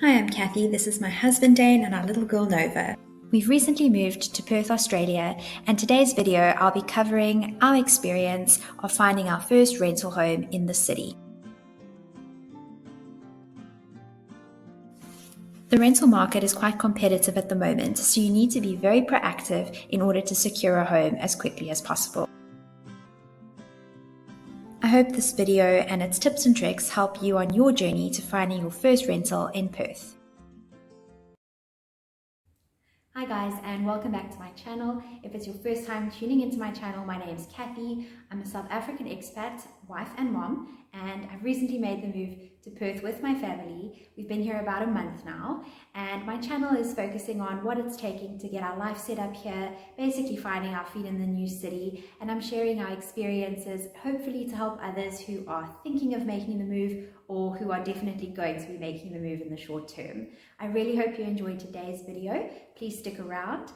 Hi, I'm Kathy. This is my husband Dane and our little girl Nova. We've recently moved to Perth, Australia, and today's video I'll be covering our experience of finding our first rental home in the city. The rental market is quite competitive at the moment, so you need to be very proactive in order to secure a home as quickly as possible. I hope this video and its tips and tricks help you on your journey to finding your first rental in Perth. Hi guys, and welcome back to my channel. If it's your first time tuning into my channel, my name is Kathy. I'm a South African expat, wife and mom, and I've recently made the move to Perth with my family. We've been here about a month now, and my channel is focusing on what it's taking to get our life set up here, basically finding our feet in the new city, and I'm sharing our experiences, hopefully to help others who are thinking of making the move or who are definitely going to be making the move in the short term. I really hope you enjoyed today's video. Please stick around,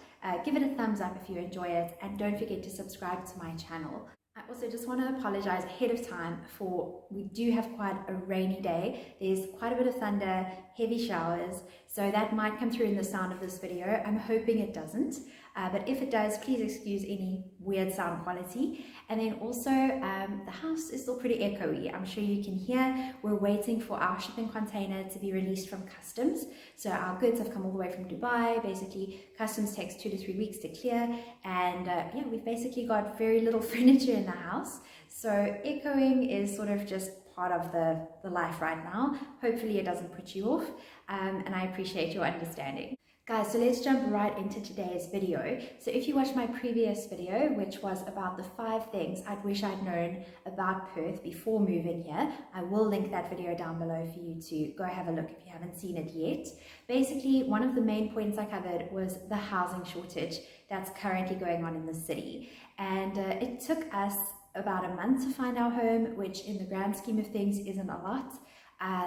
give it a thumbs up if you enjoy it, and don't forget to subscribe to my channel. I also just want to apologize ahead of time for we do have quite a rainy day. There's quite a bit of thunder, heavy showers, so that might come through in the sound of this video. I'm hoping it doesn't, but if it does, please excuse any weird sound quality. And then also, the house is still pretty echoey. I'm sure you can hear. We're waiting for our shipping container to be released from customs. So our goods have come all the way from Dubai. Basically, customs takes 2 to 3 weeks to clear. And yeah, we've basically got very little furniture in the house. So echoing is sort of just part of the life right now. Hopefully it doesn't put you off. And I appreciate your understanding. Guys, so let's jump right into today's video. So if you watched my previous video, which was about the 5 things I'd wish I'd known about Perth before moving here, I will link that video down below for you to go have a look if you haven't seen it yet. Basically, one of the main points I covered was the housing shortage that's currently going on in the city. And it took us about a month to find our home, which in the grand scheme of things isn't a lot.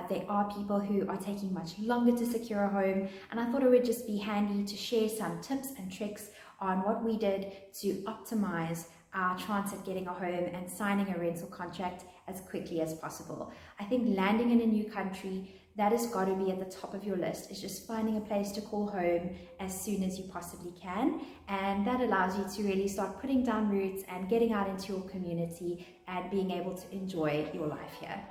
There are people who are taking much longer to secure a home, and I thought it would just be handy to share some tips and tricks on what we did to optimize our chance at getting a home and signing a rental contract as quickly as possible. I think landing in a new country, that has got to be at the top of your list, is just finding a place to call home as soon as you possibly can, and that allows you to really start putting down roots and getting out into your community and being able to enjoy your life here.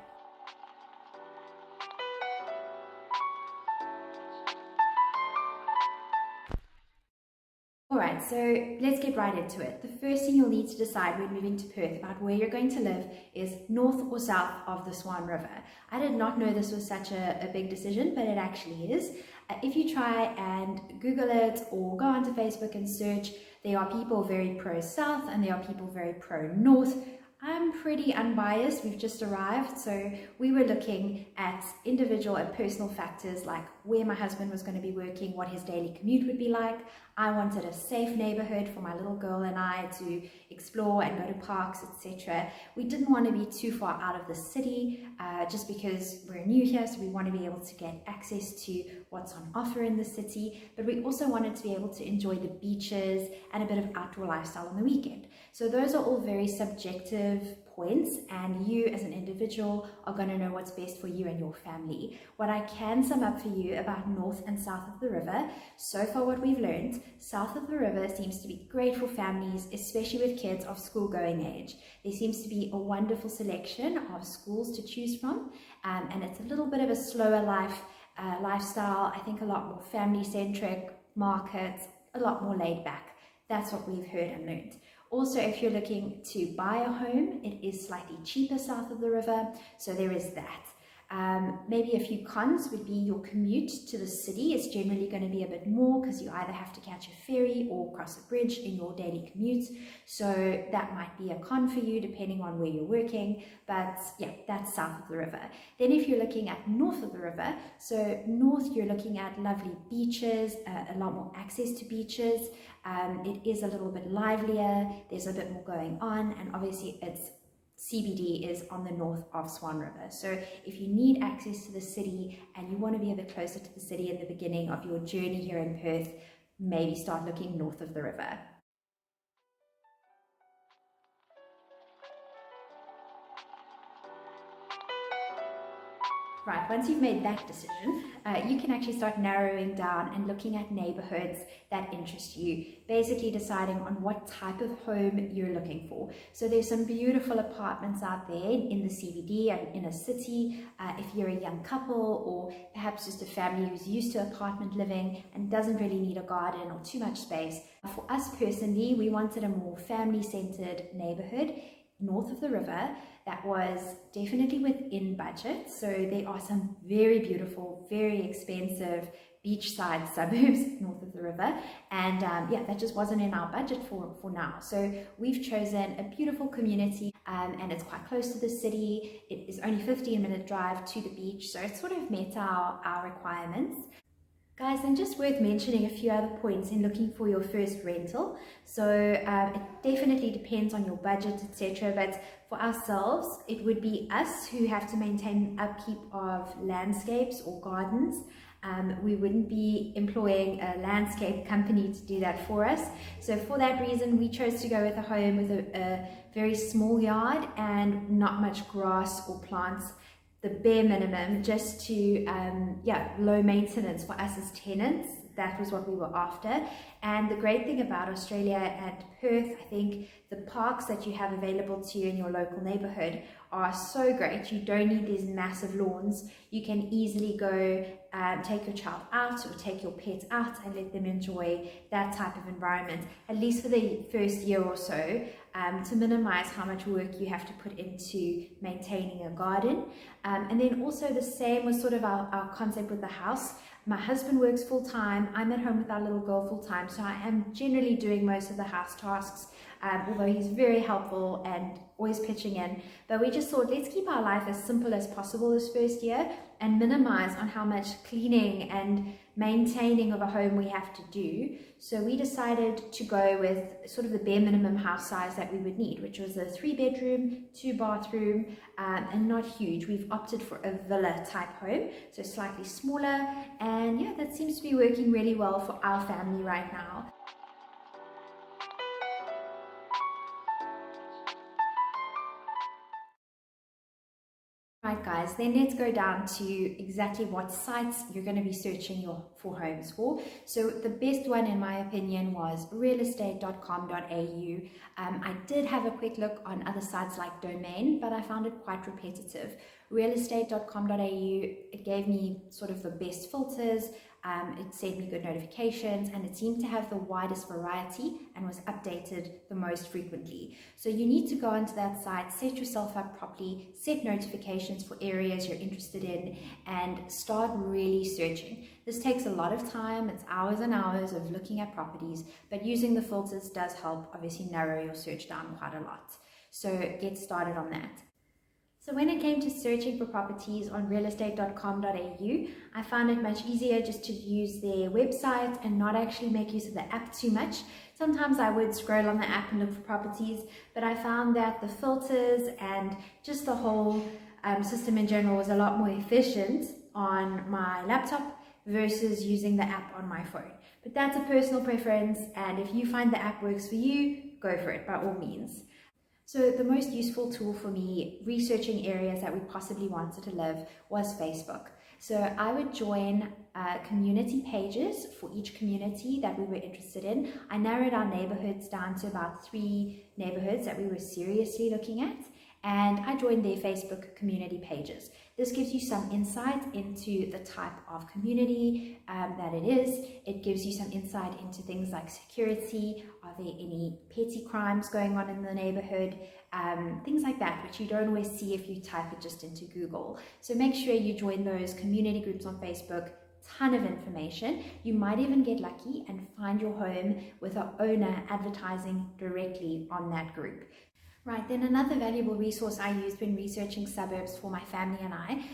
Alright, so let's get right into it. The first thing you'll need to decide when moving to Perth about where you're going to live is north or south of the Swan River. I did not know this was such a big decision, but it actually is. If you try and Google it or go onto Facebook and search, there are people very pro-south and there are people very pro-north. I'm pretty unbiased. We've just arrived, so we were looking at individual and personal factors like where my husband was going to be working, what his daily commute would be like. I wanted a safe neighborhood for my little girl and I to explore and go to parks, etc. We didn't want to be too far out of the city just because we're new here, so we want to be able to get access to what's on offer in the city, but we also wanted to be able to enjoy the beaches and a bit of outdoor lifestyle on the weekend. So those are all very subjective points, and you as an individual are going to know what's best for you and your family. What I can sum up for you about north and south of the river, so far what we've learned, south of the river seems to be great for families, especially with kids of school-going age. There seems to be a wonderful selection of schools to choose from, and it's a little bit of a slower lifestyle, I think a lot more family-centric, markets, a lot more laid back. That's what we've heard and learned. Also, if you're looking to buy a home, it is slightly cheaper south of the river, so there is that. Maybe a few cons would be your commute to the city is generally going to be a bit more because you either have to catch a ferry or cross a bridge in your daily commute. So that might be a con for you depending on where you're working. But yeah, that's south of the river. Then if you're looking at north of the river, so north you're looking at lovely beaches, a lot more access to beaches. It is a little bit livelier, there's a bit more going on, and obviously it's CBD is on the north of Swan River. So if you need access to the city and you want to be a bit closer to the city in the beginning of your journey here in Perth, maybe start looking north of the river. Right, once you've made that decision, you can actually start narrowing down and looking at neighborhoods that interest you, basically deciding on what type of home you're looking for. So there's some beautiful apartments out there in the CBD and in a city, if you're a young couple or perhaps just a family who's used to apartment living and doesn't really need a garden or too much space. For us personally, we wanted a more family-centered neighborhood north of the river that was definitely within budget. So there are some very beautiful, very expensive beachside suburbs north of the river, and yeah, that just wasn't in our budget for now. So we've chosen a beautiful community, and it's quite close to the city. It is only 15-minute drive to the beach, so it sort of met our requirements. Guys, and just worth mentioning a few other points in looking for your first rental. So it definitely depends on your budget, etc. But for ourselves, it would be us who have to maintain upkeep of landscapes or gardens. We wouldn't be employing a landscape company to do that for us. So for that reason, we chose to go with a home with a very small yard and not much grass or plants. The bare minimum, just to yeah, low maintenance for us as tenants. That was what we were after. And the great thing about Australia and Perth, I think the parks that you have available to you in your local neighborhood are so great. You don't need these massive lawns. You can easily go take your child out or take your pet out and let them enjoy that type of environment, at least for the first year or so, to minimize how much work you have to put into maintaining a garden. And then also the same was sort of our concept with the house. My husband works full-time, I'm at home with our little girl full-time, so I am generally doing most of the house tasks, although he's very helpful and always pitching in. But we just thought, let's keep our life as simple as possible this first year and minimize on how much cleaning and maintaining of a home we have to do. So we decided to go with sort of the bare minimum house size that we would need, which was a 3-bedroom, 2-bathroom, and not huge. We've opted for a villa type home, so slightly smaller, and yeah, that seems to be working really well for our family right now. Right guys, then let's go down to exactly what sites you're going to be searching for homes for. So the best one in my opinion was realestate.com.au. I did have a quick look on other sites like Domain, but I found it quite repetitive. Realestate.com.au, it gave me sort of the best filters, it sent me good notifications, and it seemed to have the widest variety and was updated the most frequently. So you need to go onto that site, set yourself up properly, set notifications for areas you're interested in, and start really searching. This takes a lot of time, it's hours and hours of looking at properties, but using the filters does help obviously narrow your search down quite a lot. So get started on that. So when it came to searching for properties on realestate.com.au, I found it much easier just to use their website and not actually make use of the app too much. Sometimes I would scroll on the app and look for properties, but I found that the filters and just the whole system in general was a lot more efficient on my laptop versus using the app on my phone. But that's a personal preference, and if you find the app works for you, go for it by all means. So the most useful tool for me researching areas that we possibly wanted to live was Facebook. So I would join community pages for each community that we were interested in. I narrowed our neighborhoods down to about 3 neighborhoods that we were seriously looking at, and I joined their Facebook community pages. This gives you some insight into the type of community that it is. It gives you some insight into things like security. Are there any petty crimes going on in the neighborhood? Things like that, which you don't always see if you type it just into Google. So make sure you join those community groups on Facebook. Ton of information. You might even get lucky and find your home with an owner advertising directly on that group. Right, then another valuable resource I used when researching suburbs for my family and I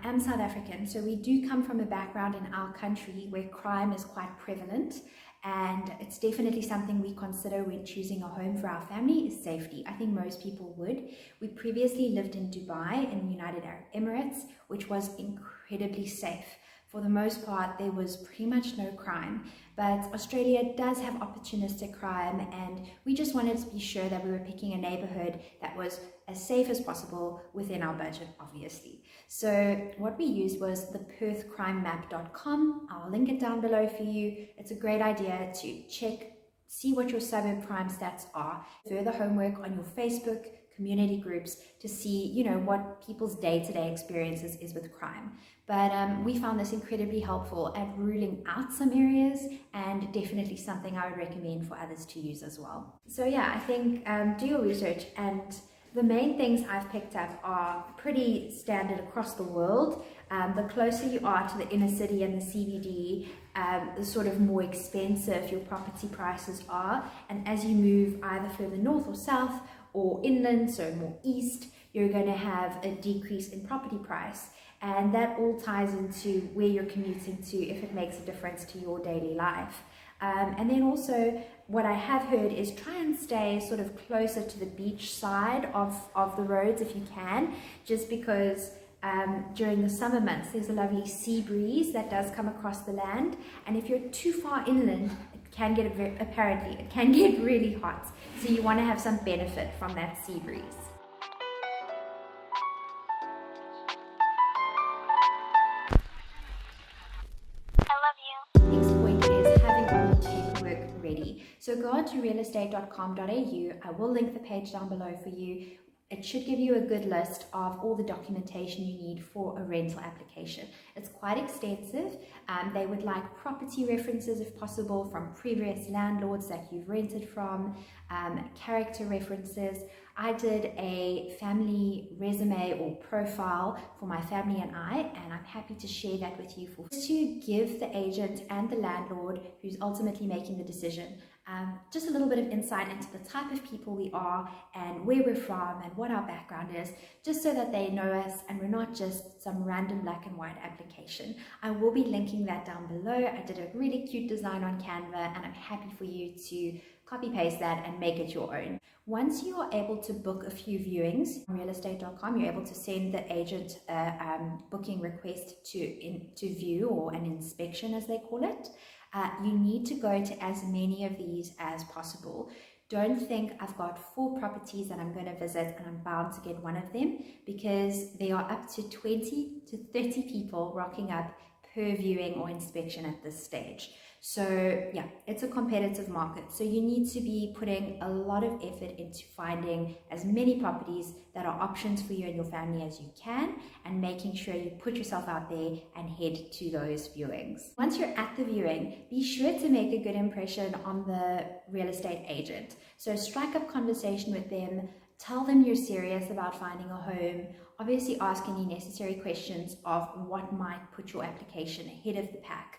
am South African, so we do come from a background in our country where crime is quite prevalent, and it's definitely something we consider when choosing a home for our family is safety. I think most people would. We previously lived in Dubai in the United Arab Emirates, which was incredibly safe. For the most part, there was pretty much no crime, but Australia does have opportunistic crime, and we just wanted to be sure that we were picking a neighborhood that was as safe as possible within our budget, obviously. So what we used was the perthcrimemap.com. I'll link it down below for you. It's a great idea to see what your suburb crime stats are, further homework on your Facebook community groups to see, what people's day-to-day experiences is with crime. But we found this incredibly helpful at ruling out some areas, and definitely something I would recommend for others to use as well. So yeah, I think do your research, and the main things I've picked up are pretty standard across the world. The closer you are to the inner city and the CBD, the sort of more expensive your property prices are. And as you move either further north or south or inland, so more east, you're going to have a decrease in property price. And that all ties into where you're commuting to, if it makes a difference to your daily life. And then also what I have heard is try and stay sort of closer to the beach side of the roads if you can, just because during the summer months there's a lovely sea breeze that does come across the land, and if you're too far inland it can get really hot, so you want to have some benefit from that sea breeze. So go on to realestate.com.au. I will link the page down below for you. It should give you a good list of all the documentation you need for a rental application. It's quite extensive. They would like property references if possible from previous landlords that you've rented from, character references. I did a family resume or profile for my family and I'm happy to share that with you to give the agent and the landlord who's ultimately making the decision just a little bit of insight into the type of people we are and where we're from and what our background is, just so that they know us and we're not just some random black and white application. I will be linking that down below. I did a really cute design on Canva, and I'm happy for you to copy paste that and make it your own. Once you are able to book a few viewings on realestate.com, you're able to send the agent a booking request to view, or an inspection as they call it. You need to go to as many of these as possible. Don't think I've got 4 properties that I'm going to visit and I'm bound to get one of them, because there are up to 20 to 30 people rocking up per viewing or inspection at this stage. So yeah, it's a competitive market. So you need to be putting a lot of effort into finding as many properties that are options for you and your family as you can, and making sure you put yourself out there and head to those viewings. Once you're at the viewing, be sure to make a good impression on the real estate agent. So strike up conversation with them, tell them you're serious about finding a home, obviously ask any necessary questions of what might put your application ahead of the pack.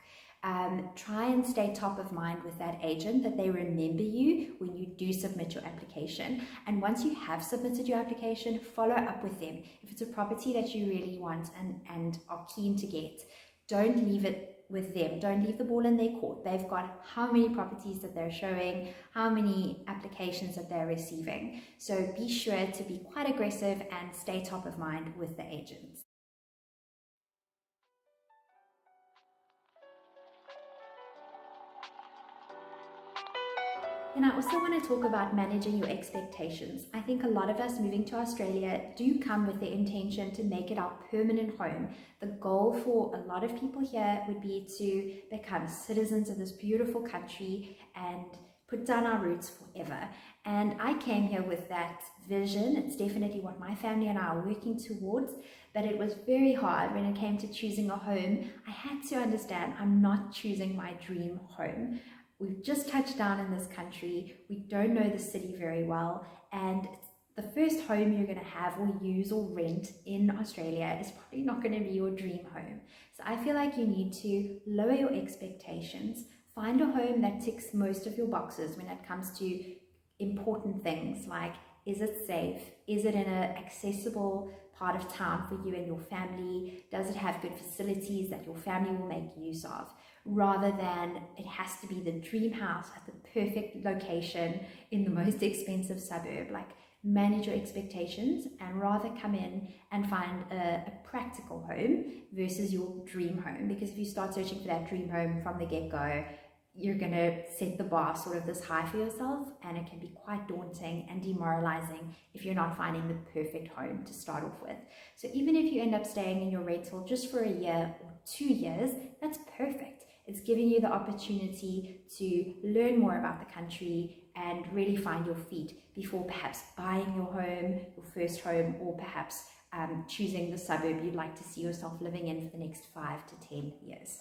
Try and stay top of mind with that agent, that they remember you when you do submit your application. And once you have submitted your application, follow up with them. If it's a property that you really want and are keen to get, don't leave it with them. Don't leave the ball in their court. They've got how many properties that they're showing, how many applications that they're receiving. So be sure to be quite aggressive and stay top of mind with the agents. And I also want to talk about managing your expectations. I think a lot of us moving to Australia do come with the intention to make it our permanent home. The goal for a lot of people here would be to become citizens of this beautiful country and put down our roots forever. And I came here with that vision. It's definitely what my family and I are working towards, but it was very hard when it came to choosing a home. I had to understand I'm not choosing my dream home. We've just touched down in this country. We don't know the city very well, and the first home you're going to have or use or rent in Australia is probably not going to be your dream home. So I feel like you need to lower your expectations, find a home that ticks most of your boxes when it comes to important things like, is it safe? Is it in an accessible part of town for you and your family? Does it have good facilities that your family will make use of? Rather than it has to be the dream house at the perfect location in the most expensive suburb. Like, manage your expectations and rather come in and find a practical home versus your dream home. Because if you start searching for that dream home from the get-go, you're going to set the bar sort of this high for yourself, and it can be quite daunting and demoralizing if you're not finding the perfect home to start off with. So even if you end up staying in your rental just for a year or 2 years, that's perfect. It's giving you the opportunity to learn more about the country and really find your feet before perhaps buying your home, your first home, or perhaps choosing the suburb you'd like to see yourself living in for the next 5 to 10 years.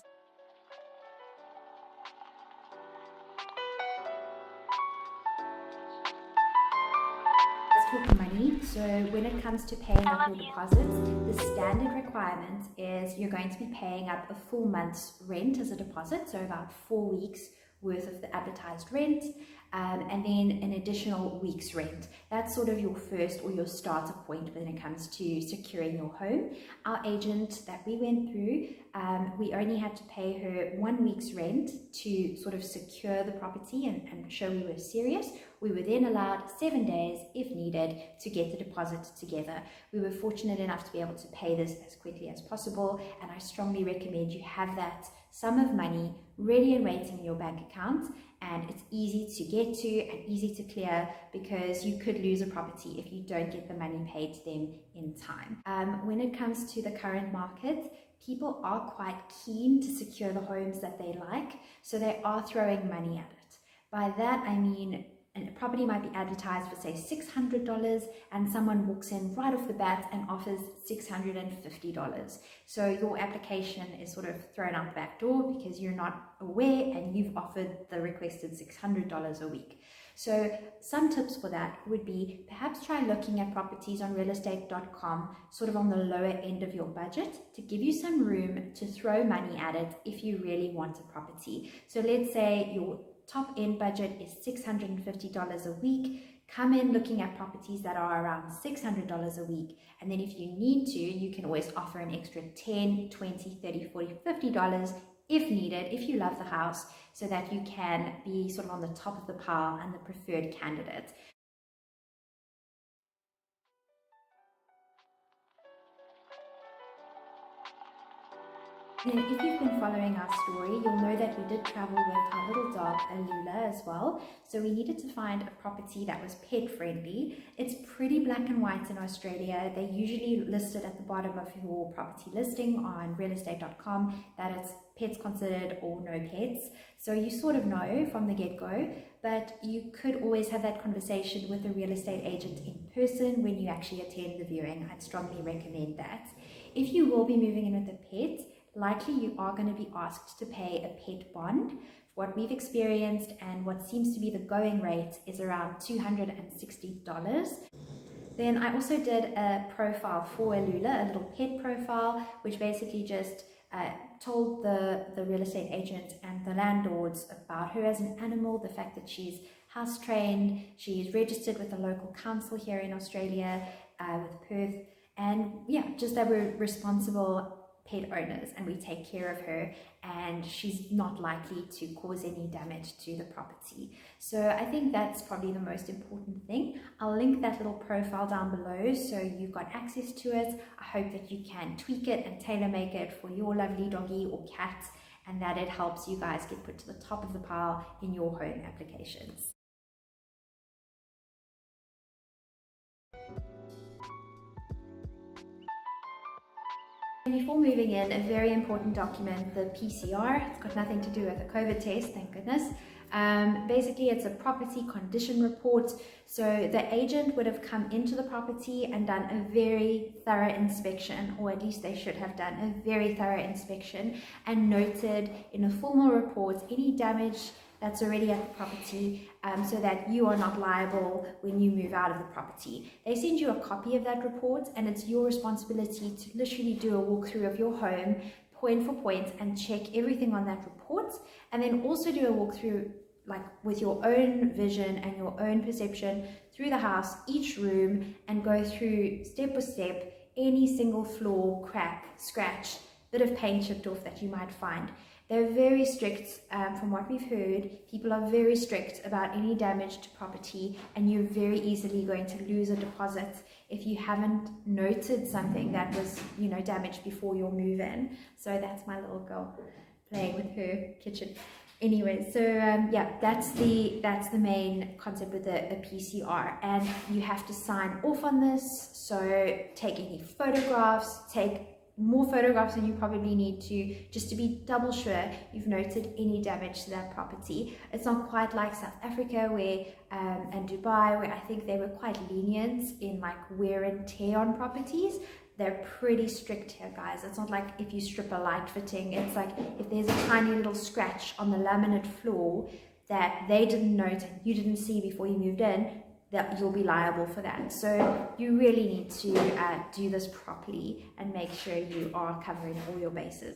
Talk money. So when it comes to paying up your deposits, the standard requirement is you're going to be paying up a full month's rent as a deposit, so about 4 weeks worth of the advertised rent, and then an additional week's rent. That's sort of your first or your starter point when it comes to securing your home. Our agent that we went through, we only had to pay her 1 week's rent to sort of secure the property and show we were serious. We were then allowed 7 days, if needed, to get the deposit together. We were fortunate enough to be able to pay this as quickly as possible, and I strongly recommend you have that sum of money ready and waiting in your bank account, and it's easy to get to and easy to clear, because you could lose a property if you don't get the money paid to them in time. When it comes to the current market, people are quite keen to secure the homes that they like, so they are throwing money at it. By that I mean, a property might be advertised for say $600 and someone walks in right off the bat and offers $650. So your application is sort of thrown out the back door because you're not aware and you've offered the requested $600 a week. So some tips for that would be perhaps try looking at properties on realestate.com sort of on the lower end of your budget to give you some room to throw money at it if you really want a property. So let's say your top end budget is $650 a week. Come in looking at properties that are around $600 a week, and then if you need to, you can always offer an extra $10, $20, $30, $40, $50 if needed, if you love the house, so that you can be sort of on the top of the pile and the preferred candidate. And if you've been following our story, you'll know that we did travel with our little dog, Alula, as well. So we needed to find a property that was pet friendly. It's pretty black and white in Australia. They usually list it at the bottom of your property listing on realestate.com that it's pets considered or no pets. So you sort of know from the get-go, but you could always have that conversation with a real estate agent in person when you actually attend the viewing. I'd strongly recommend that. If you will be moving in with a pet, likely you are going to be asked to pay a pet bond. What we've experienced and what seems to be the going rate is around $260. Then I also did a profile for Alula, a little pet profile, which basically just told the real estate agent and the landlords about her as an animal, the fact that she's house trained, she's registered with the local council here in Australia, with Perth, and yeah, just that we're responsible pet owners and we take care of her and she's not likely to cause any damage to the property. So I think that's probably the most important thing. I'll link that little profile down below so you've got access to it. I hope that you can tweak it and tailor make it for your lovely doggy or cat, and that it helps you guys get put to the top of the pile in your home applications. Before moving in, a very important document, the PCR. It's got nothing to do with a COVID test, thank goodness. Basically, it's a property condition report. So the agent would have come into the property and done a very thorough inspection, or at least they should have done a very thorough inspection, and noted in a formal report any damage that's already at the property, so that you are not liable when you move out of the property. They send you a copy of that report, and it's your responsibility to literally do a walkthrough of your home, point for point, and check everything on that report, and then also do a walkthrough like with your own vision and your own perception through the house, each room, and go through step by step any single flaw, crack, scratch, bit of paint chipped off that you might find. They're very strict, from what we've heard, people are very strict about any damage to property, and you're very easily going to lose a deposit if you haven't noted something that was, damaged before your move in. So that's my little girl playing with her kitchen Anyway, so yeah, that's the main concept with the PCR, and you have to sign off on this. So take any photographs, take more photographs than you probably need to, just to be double sure you've noted any damage to that property. It's not quite like South Africa where and Dubai, where I think they were quite lenient in like wear and tear on properties. They're pretty strict here, guys. It's not like if you strip a light fitting, it's like if there's a tiny little scratch on the laminate floor that they didn't note and you didn't see before you moved in, that you'll be liable for that. So you really need to do this properly and make sure you are covering all your bases.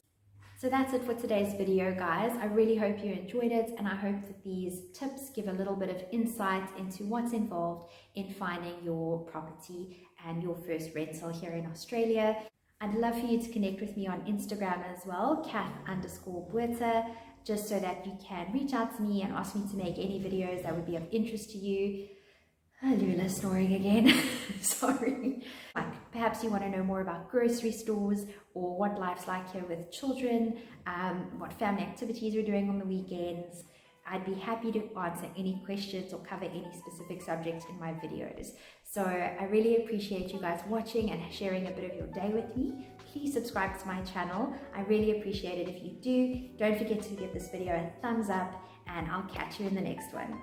So that's it for today's video, guys. I really hope you enjoyed it, and I hope that these tips give a little bit of insight into what's involved in finding your property and your first rental here in Australia. I'd love for you to connect with me on Instagram as well, Kath_Buerta, just so that you can reach out to me and ask me to make any videos that would be of interest to you. Luna snoring again. Sorry. Like, perhaps you want to know more about grocery stores or what life's like here with children, what family activities we're doing on the weekends. I'd be happy to answer any questions or cover any specific subjects in my videos. So I really appreciate you guys watching and sharing a bit of your day with me. Please subscribe to my channel. I really appreciate it if you do. Don't forget to give this video a thumbs up, and I'll catch you in the next one.